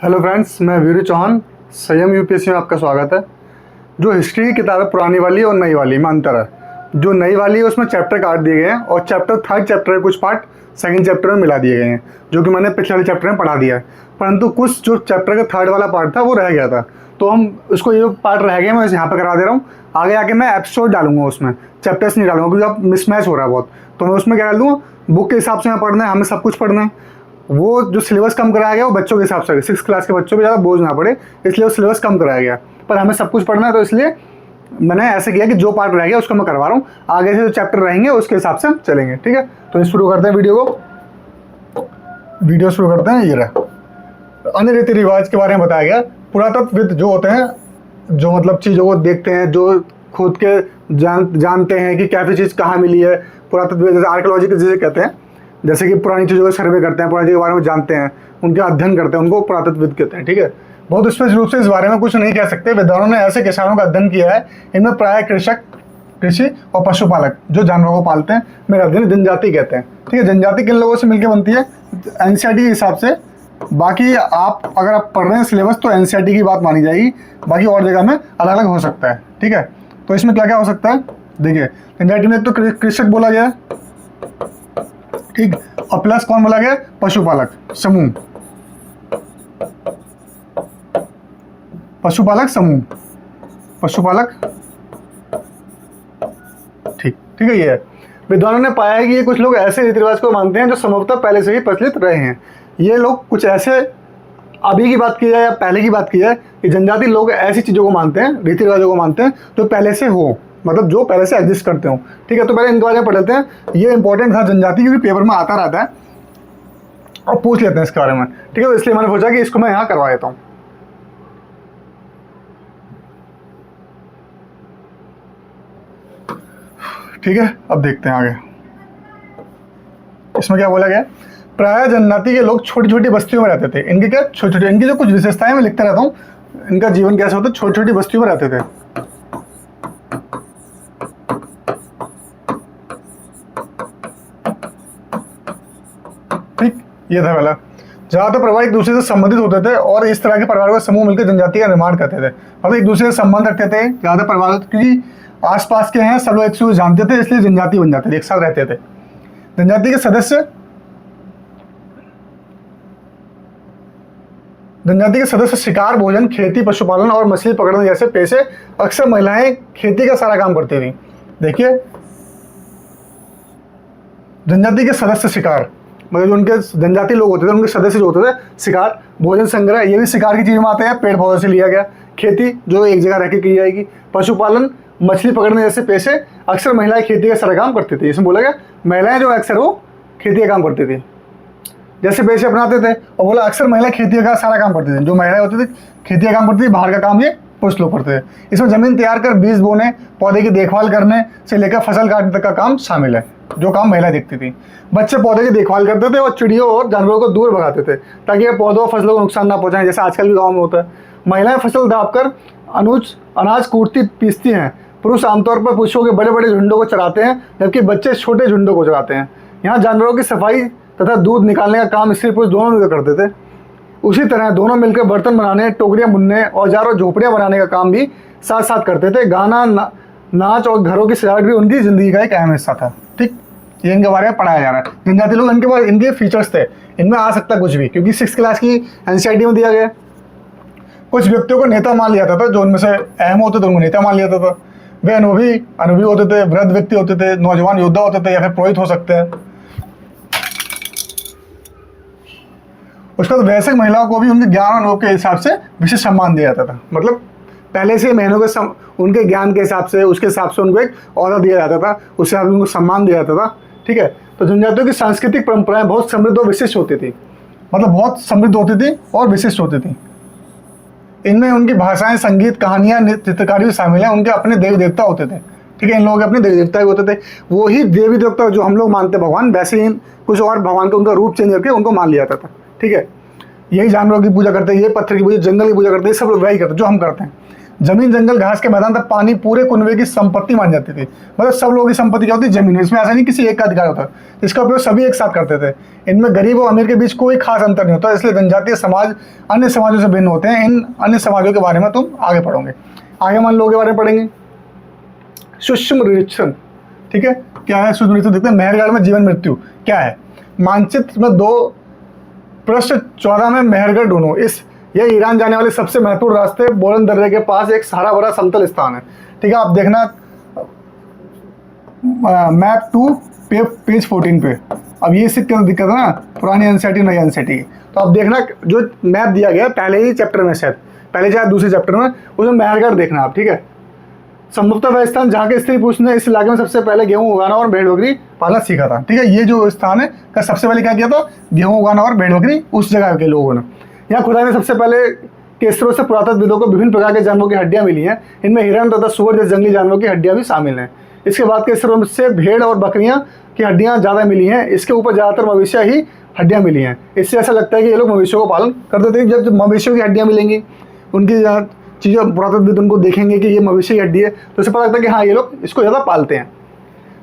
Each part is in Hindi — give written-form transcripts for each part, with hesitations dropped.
हेलो फ्रेंड्स, मैं वीरू चौहान। संयम यूपीएससी में आपका स्वागत है। जो हिस्ट्री की किताब है पुरानी वाली और नई वाली में अंतर है। जो नई वाली है उसमें चैप्टर काट दिए गए हैं और थर्ड चैप्टर के कुछ पार्ट सेकंड चैप्टर में मिला दिए गए हैं, जो कि मैंने पिछले वाले चैप्टर में पढ़ा दिया है। परंतु कुछ जो चैप्टर का थर्ड वाला पार्ट था वो रह गया था, तो हम उसको ये पार्ट रह गया मैं यहाँ पर करा दे रहा हूँ। आगे आके मैं एपिसोड डालूंगा, उसमें चैप्टर्स नहीं डालूंगा क्योंकि अब मिसमैच हो रहा है बहुत। तो मैं उसमें क्या डाल दूँगा, बुक के हिसाब से हमें पढ़ना है, हमें सब कुछ पढ़ना है। वो जो सिलेबस कम कराया गया वो बच्चों के हिसाब से, 6th क्लास के बच्चों पे ज़्यादा बोझ ना पड़े, इसलिए वो सिलेबस कम कराया गया। पर हमें सब कुछ पढ़ना है, तो इसलिए मैंने ऐसे किया कि जो पार्ट रह गया उसको मैं करवा रहा हूँ। आगे से जो चैप्टर रहेंगे उसके हिसाब से हम चलेंगे, ठीक है। तो शुरू करते हैं वीडियो शुरू करते हैं। ये रहा, अन्य रीति रिवाज के बारे में बताया गया। पुरातत्वविद जो होते हैं, जो मतलब चीज़ों को देखते हैं, जो खुद के जानते हैं कि कैसी चीज़ कहाँ मिली है। पुरातत्वविद जैसे आर्कियोलॉजी के जिसे कहते हैं, जैसे कि पुरानी चीज़ों का सर्वे करते हैं, पुरानी चीज़ों के बारे में जानते हैं, उनके अध्ययन करते हैं, उनको पुरातत्वविद कहते हैं, ठीक है। बहुत स्पष्ट रूप से इस बारे में कुछ नहीं कह सकते। विद्वानों ने ऐसे किसानों का अध्ययन किया है, इनमें प्राय कृषि और पशुपालक जो जानवरों को पालते हैं, मेरा अध्ययन जनजाति कहते हैं, ठीक है। जनजाति किन लोगों से मिलकर बनती है? एनसीईआरटी के हिसाब से। बाकी आप अगर आप पढ़ रहे हैं सिलेबस तो एनसीईआरटी की बात मानी जाएगी, बाकी और जगह में अलग अलग हो सकता है, ठीक है। तो इसमें क्या क्या हो सकता है देखिए। एनसीईआरटी में एक तो कृषक बोला गया है, ठीक, और प्लस कौन बोला गया? पशुपालक समूह, पशुपालक ठीक है। ये है, विद्वानों ने पाया है कि ये कुछ लोग ऐसे रीति रिवाज को मानते हैं जो संभवतः पहले से ही प्रचलित रहे हैं। ये लोग कुछ ऐसे, अभी की बात की जाए या पहले की बात की जाए, कि जनजाति लोग ऐसी चीज़ों को मानते हैं, रीति रिवाजों को मानते हैं जो पहले से हो, मतलब जो पहले से एग्जिस्ट करते हो, ठीक है। तो पहले इनके बारे में पढ़ लेते हैं। ये इंपॉर्टेंट था जनजाति, क्योंकि पेपर में आता रहता है और पूछ लेते हैं इसके बारे में, ठीक है। तो इसलिए मैंने सोचा कि इसको मैं यहाँ करवा देता हूँ, ठीक है। अब देखते हैं आगे इसमें क्या बोला गया। प्राय जनजाति के लोग छोटी छोटी बस्तियों में रहते थे। इनके क्या छोटी छोटी, इनकी जो कुछ विशेषताएं मैं लिखता रहता हूँ, इनका जीवन कैसे होता है, छोटी छोटी बस्तियों में रहते थे, ठीक। ये था पहला। ज़्यादातर परिवार एक दूसरे से संबंधित होते थे और इस तरह के परिवारों का समूह मिलकर जनजाति का निर्माण करते थे, मतलब एक दूसरे से संबंध रखते थे ज़्यादा परिवार, क्योंकि आसपास के हैं, सब लोग एक दूसरे को जानते थे, इसलिए जनजाति बन जाते थे, एक साथ रहते थे। जनजाति के सदस्य शिकार, भोजन, खेती, पशुपालन और मछली पकड़ने जैसे पेशे, अक्सर महिलाएं खेती का सारा काम करती थी। देखिए, जनजाति के सदस्य शिकार, मतलब जो उनके जनजाति लोग होते थे, उनके सदस्य जो होते थे, शिकार, भोजन संग्रह, ये भी शिकार की चीज में आते हैं, पेड़ पौधों से लिया गया, खेती जो एक जगह रह के की जाएगी, पशुपालन, मछली पकड़ने जैसे पेशे, अक्सर महिलाएं खेती का सारा काम करती थी। इसमें बोला गया महिलाएं जो अक्सर वो खेती का काम करती थी, जैसे पेशे अपनाते थे, और बोला अक्सर महिला खेती का सारा काम करती थी। जो महिलाएं होती थी खेती का काम करती थी, बाहर का काम ये पुरुष लोग करते थे। इसमें जमीन तैयार कर बीज बोने, पौधे की देखभाल करने से लेकर फसल काटने तक का काम शामिल है, जो काम महिलाएं देखती थी। बच्चे पौधे की देखभाल करते थे और चिड़ियों और जानवरों को दूर भगाते थे, ताकि ये पौधों और फसलों को नुकसान ना पहुंचाएं, जैसे आजकल भी गाँव में होता है। महिलाएं फसल दाबकर अनाज कूटती पीसती हैं। पुरुष आमतौर पर पशुओं के बड़े बड़े झुंडों को चराते हैं, जबकि बच्चे छोटे झुंडों को चराते हैं। यहाँ जानवरों की सफाई तथा दूध निकालने का काम स्त्री पुरुष दोनों मिलकर करते थे। उसी तरह दोनों मिलकर बर्तन बनाने, टोकरियाँ बुनने, औजार और झोपड़ियाँ बनाने का काम भी साथ साथ करते थे। गाना, नाच और घरों की सजावट भी उनकी ज़िंदगी का एक अहम हिस्सा था, ठीक। ये इनके बारे में पढ़ाया जा रहा है। जनजाति लोग, इनके पास इनके फीचर्स थे, इनमें आ सकता कुछ भी, क्योंकि 6th क्लास की एनसीईआरटी में दिया गया। कुछ व्यक्तियों को नेता मान लिया जाता था, जो उनमें से अहम होते थे उनको नेता मान लिया जाता था। वे अनुभवी होते थे, वृद्ध व्यक्ति होते थे, नौजवान योद्धा होते थे, या फिर पुरोहित हो सकते हैं। उसके बाद वैसे महिलाओं को भी उनके ज्ञान और अनुभव के हिसाब से विशेष सम्मान दिया जाता था, मतलब पहले से महीनों के उनके ज्ञान के हिसाब से, उसके हिसाब से उनको एक औहदा दिया जाता था, उसके हिसाब से उनको सम्मान दिया जाता था, ठीक है। तो जनजातियों की सांस्कृतिक परंपराएं बहुत समृद्ध और विशिष्ट होती थी, मतलब बहुत समृद्ध होती थी और विशिष्ट होती थी। इनमें उनकी भाषाएं, संगीत, कहानियाँ, चित्रकारी भी शामिल हैं। उनके अपने देवी देवता होते थे, ठीक है। इन लोगों के अपने देवी देवता भी होते थे। वही देवी देवता जो हम लोग मानते भगवान, वैसे ही कुछ और भगवान का उनका रूप चेंज करके उनको मान लिया जाता था, ठीक है। यही जानवरों की पूजा करते हैं, ये पत्थर की पूजा, जंगल की पूजा करते हैं, सब लोग वही करते हैं जो हम करते हैं। जमीन जंगल घास के मैदान तक पानी पूरे कुनबे की संपत्ति मानी जाती थी। मतलब सब लोगों की संपत्ति क्या होती है, जमीन। इसमें ऐसा नहीं किसी एक का अधिकार होता, इसका उपयोग सभी एक साथ करते थे। इनमें गरीब और अमीर के बीच कोई खास अंतर नहीं होता, इसलिए जनजातीय समाज अन्य समाजों से भिन्न होते हैं। इन अन्य समाजों के बारे में तुम आगे पढ़ोगे। आगे मान लोगों के बारे में पढ़ेंगे। सूक्ष्म निरीक्षण, ठीक है, क्या है सूक्ष्म निरीक्षण? देखते हैं मेहरगढ़ में जीवन मृत्यु क्या है। मानचित्र में 2 पृष्ठ 14 में मेहरगढ़ ढूंढो। यह ईरान जाने वाले सबसे महत्वपूर्ण रास्ते बोलन दर्रे के पास एक हरा भरा समतल स्थान है, ठीक है। आप देखना मैप 2 पेज 14 पे। अब ये इससे क्या दिक्कत है ना, पुरानी एनसीईआरटी नई एनसीईआरटी की। तो अब देखना जो मैप दिया गया पहले ही चैप्टर में, शायद पहले या दूसरे चैप्टर में, उसमें मेहरगढ़ देखना आप, ठीक है। संभवतः वह स्थान जहाँ के स्त्री पुरुष ने इस इलाके में सबसे पहले गेहूं उगाना और भेड़ बकरी पालना सीखा था, ठीक है। ये जो स्थान है का सबसे पहले क्या किया था, गेहूं उगाना और भेड़ बकरी उस जगह के लोगों ने। यहाँ खुदाई में सबसे पहले केसरों से पुरातत्वविदों को विभिन्न प्रकार के जानवरों की हड्डियां मिली हैं। इनमें हिरण तथा सुअर जैसे जंगली जानवरों की हड्डियां भी शामिल हैं। इसके बाद केसरों से भेड़ और बकरियां की हड्डियां ज़्यादा मिली हैं। इसके ऊपर ज़्यादातर मवेशियां ही हड्डियां मिली हैं। इससे ऐसा लगता है कि ये लोग मवेशियों को पालन करते थे। जब मवेशियों की हड्डियां मिलेंगी, उनकी चीज़ें पुरातत्वविद उनको देखेंगे कि ये मवेशी की हड्डी है, तो इसे पता लगता है कि हाँ ये लोग इसको ज़्यादा पालते हैं।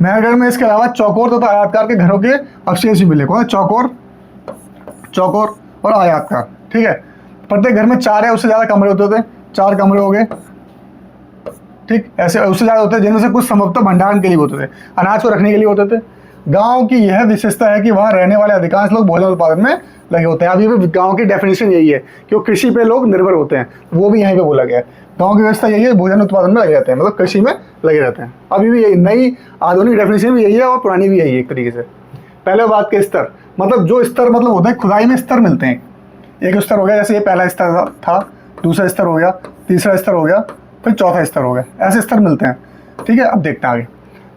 मेहरगढ़ में इसके अलावा चौकोर तथा आयताकार के घरों के अवशेष भी मिले। कौन? चौकोर और आयताकार, ठीक है। प्रत्येक घर में 4 या उससे ज़्यादा कमरे होते थे। 4 कमरे हो गए, ठीक, ऐसे उससे ज़्यादा होते हैं, जिनमें से कुछ संभवतः भंडारण के लिए होते थे, अनाज को रखने के लिए होते थे। गांव की यह विशेषता है कि वहाँ रहने वाले अधिकांश लोग भोजन उत्पादन में लगे होते हैं। अभी भी गांव की डेफिनेशन यही है कि वो कृषि पे लोग निर्भर होते हैं, वो भी यहीं पे बोला गया है। गांव की व्यवस्था यही है, भोजन उत्पादन में लगे रहते हैं, मतलब कृषि में लगे रहते हैं। अभी भी यही नई आधुनिक डेफिनेशन भी यही है और पुरानी भी यही है एक तरीके से। पहले बात के स्तर, मतलब जो स्तर मतलब होता है खुदाई में स्तर मिलते हैं। एक स्तर हो गया, जैसे ये पहला स्तर था, दूसरा स्तर हो गया, तीसरा स्तर हो गया, फिर चौथा स्तर हो गया, ऐसे स्तर मिलते हैं, ठीक है। अब देखते हैं आगे।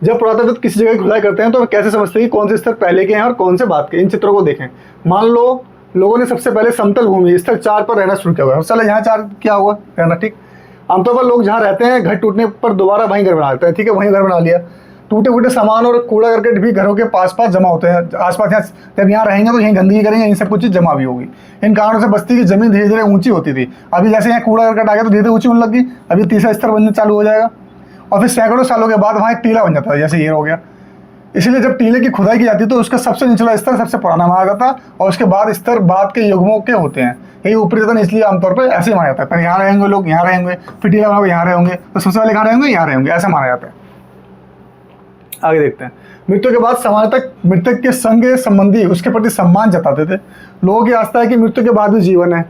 जब पुरातत्वविद किसी जगह की खुदाई करते हैं तो वे कैसे समझते हैं कि कौन से स्तर पहले के हैं और कौन से बाद के? इन चित्रों को देखें। मान लो लोगों ने सबसे पहले समतल भूमि स्तर 4 पर रहना शुरू किया हुआ है। चलो यहाँ 4 क्या हुआ रहना, ठीक। आमतौर पर लोग जहाँ रहते हैं घर टूटने पर दोबारा वहीं घर बना लेते हैं, ठीक है, वहीं घर बना लिया। टूटे फूटे सामान और कूड़ा करकट भी घरों के पास जमा होते हैं। आसपास यहाँ जब यहाँ रहेंगे तो यहीं गंदगी करेंगे, यहीं सब कुछ चीज़ जमा भी होगी। इन कारणों से बस्ती की जमीन धीरे धीरे ऊंची होती थी। अभी जैसे यहाँ कूड़ा करकट आ गया तो धीरे धीरे ऊंची होने लगी। अभी तीसरा स्तर बनने चालू हो जाएगा और फिर सैकड़ों सालों के बाद वहाँ एक टीला बन जाता है, जैसे ये हो गया। इसलिए जब टीले की खुदाई की जाती है तो उसका सबसे निचला स्तर सबसे पुराना माना जाता है और उसके बाद स्तर बाद के युगों के होते हैं। यही ऊपरी स्तर इसलिए आमतौर पर ऐसे ही माना जाता है। पर यहाँ रहेंगे लोग, यहाँ रहेंगे, फिर टीला बनाओगे यहाँ रहेंगे, तो सबसे पहले कहाँ रहेंगे? यहाँ रहेंगे, ऐसा माना जाता है। आगे देखते हैं। मृत्यु के बाद सामान्यतः मृतक के संग संबंधी उसके प्रति सम्मान जताते थे। लोगों की आस्था है कि मृत्यु के बाद भी जीवन है।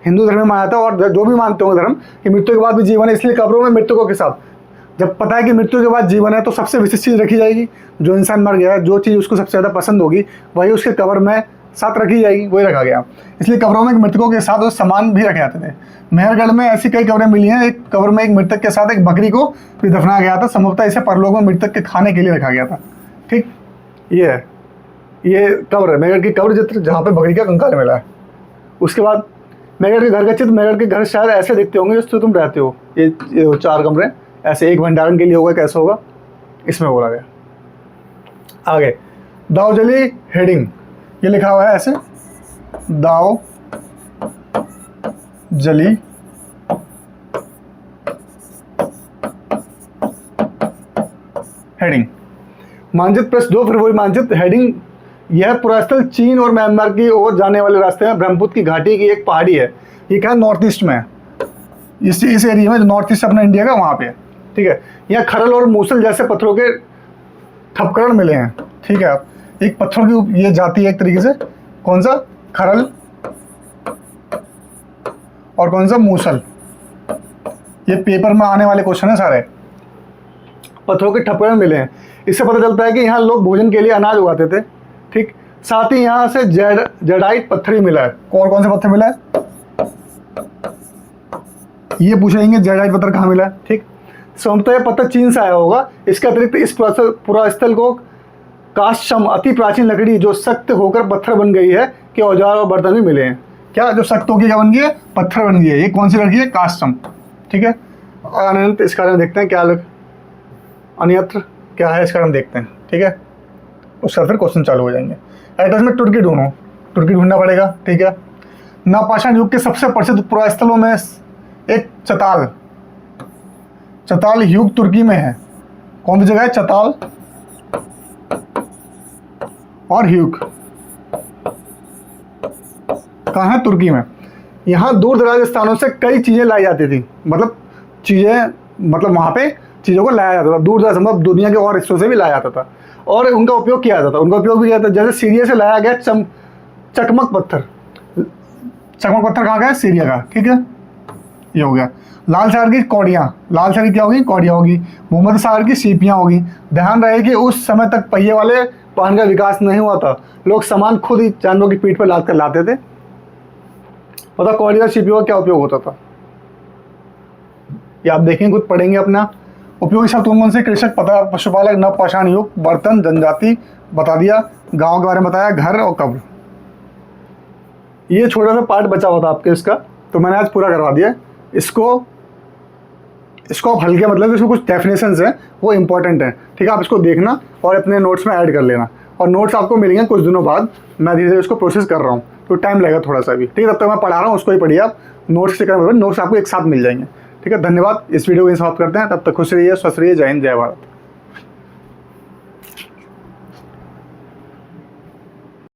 हिंदू धर्म में माना जाता है और जो भी मानते हो धर्म कि मृत्यु के बाद भी जीवन है, इसलिए कब्रों में मृतकों के साथ जब पता है कि मृत्यु के बाद जीवन है तो सबसे विशिष्ट चीज़ रखी जाएगी। जो इंसान मर गया है, जो चीज़ उसको सबसे ज़्यादा पसंद होगी वही उसके कब्र में साथ रखी जाएगी, वही रखा गया। इसलिए कब्रों में मृतकों के साथ सामान भी रखे जाते थे। मेहरगढ़ में ऐसी कई कब्रें मिली हैं। एक कब्र में एक मृतक के साथ एक बकरी को भी दफनाया गया था। संभवतः इसे परलोक में मृतक के खाने के लिए रखा गया था, ठीक। ये है, ये कब्र है मेहरगढ़ की कब्र चित्र जहाँ पे बकरी का कंकाल मिला है। उसके बाद मेहरगढ़ के घर का चित्र। मेहरगढ़ के घर शायद ऐसे दिखते होंगे जिससे तुम रहते हो। ये 4 कमरे ऐसे, एक भंडारण के लिए होगा, कैसा होगा इसमें बोला गया। आगे दावजली हेडिंग, ये लिखा हुआ है ऐसे, दाव जली हेडिंग। मानचित्र पृष्ठ 2 फिर वही मानचित्र हेडिंग। यह पुरास्थल चीन और म्यांमार की ओर जाने वाले रास्ते में ब्रह्मपुत्र की घाटी की एक पहाड़ी है। ये क्या नॉर्थ ईस्ट में है, इस एरिया में जो नॉर्थ ईस्ट अपना इंडिया का वहाँ पे है, ठीक है। यहाँ खरल और मूसल जैसे पत्थरों के ठपकरण मिले हैं, ठीक है। एक पत्थरों की ये जाति है एक तरीके से, कौन सा? खरल और कौन सा? मूसल। ये पेपर में आने वाले क्वेश्चन है सारे। पत्थरों के ठपकरण मिले हैं, इससे पता चलता है कि यहाँ लोग भोजन के लिए अनाज उगाते थे, ठीक। साथ ही यहाँ से जेडाइट पत्थर भी मिला है। और कौन सा पत्थर मिला है ये पूछेंगे, जेडाइट पत्थर कहाँ मिला है, ठीक। संभवतः यह पत्थर चीन से आया होगा। इसके अतिरिक्त इस पुरास्थल को काष्ठम, अति प्राचीन लकड़ी जो सख्त होकर पत्थर बन गई है, के औजार और बर्तन भी मिले हैं। क्या जो सख्त होकर क्या बन गई है? पत्थर बन गई है। ये कौन सी लकड़ी है? काष्ठम, ठीक है। अनंत इसका नाम देखते हैं क्या अन्यत्र क्या है, इसका नाम देखते हैं, ठीक है। उसका फिर क्वेश्चन चालू हो जाएंगे। एड्रेस में तुर्की ढूंढो, तुर्की ढूंढना पड़ेगा, ठीक है। नवपाषाण युग के सबसे प्रसिद्ध पुरास्थलों में एक चताल, चताल ह्यूग तुर्की में है। कौन सी जगह है? चताल और ह्यूग कहाँ है? तुर्की में। यहाँ दूर दराज स्थानों से कई चीज़ें लाई जाती थी, मतलब वहाँ पे चीज़ों को लाया जाता था, दूर दराज मतलब दुनिया के और हिस्सों से भी लाया जाता था और उनका उपयोग किया जाता था। उनका उपयोग भी किया जाता था, जैसे सीरिया से लाया गया चकमक पत्थर। चकमक पत्थर कहाँ का है? सीरिया का, ठीक है, ये हो गया। लाल सागर की कौड़ियाँ, लाल सागर की क्या होगी? कौड़ियाँ होगी। मोहम्मद सागर की सीपियाँ होगी। ध्यान रहे कि उस समय तक पहिए वाले वाहन का विकास नहीं हुआ था, लोग सामान खुद ही जानवरों की पीठ पर लाद कर लाते थे। पता कौड़ी और सीपियों का क्या उपयोग होता था? ये आप देखेंगे, खुद पढ़ेंगे अपना। उपयोगी शब्द कौन से? कृषक, पता, पशुपालक, नव पाषाण युग, बर्तन, जनजाति बता दिया, गांव के बारे में बताया, घर और कब्र। ये छोटा सा पार्ट बचा हुआ था आपके इसका, तो मैंने आज पूरा करवा दिया। इसको आप हल्के मतलब इसमें कुछ डेफिनेशंस हैं वो इंपॉर्टेंट हैं, ठीक है। आप इसको देखना और अपने नोट्स में ऐड कर लेना, और नोट्स आपको मिलेंगे कुछ दिनों बाद। मैं धीरे धीरे इसको प्रोसेस कर रहा हूँ, तो टाइम लगेगा थोड़ा सा भी, ठीक है। तब तक मैं पढ़ा रहा हूँ, उसको ही पढ़िए आप। नोट्स से करना, नोट्स आपको एक साथ मिल जाएंगे, ठीक है। धन्यवाद। इस वीडियो को समाप्त करते हैं, तब तक खुश रहिए, स्वस्थ रहिए। जय हिंद, जय भारत।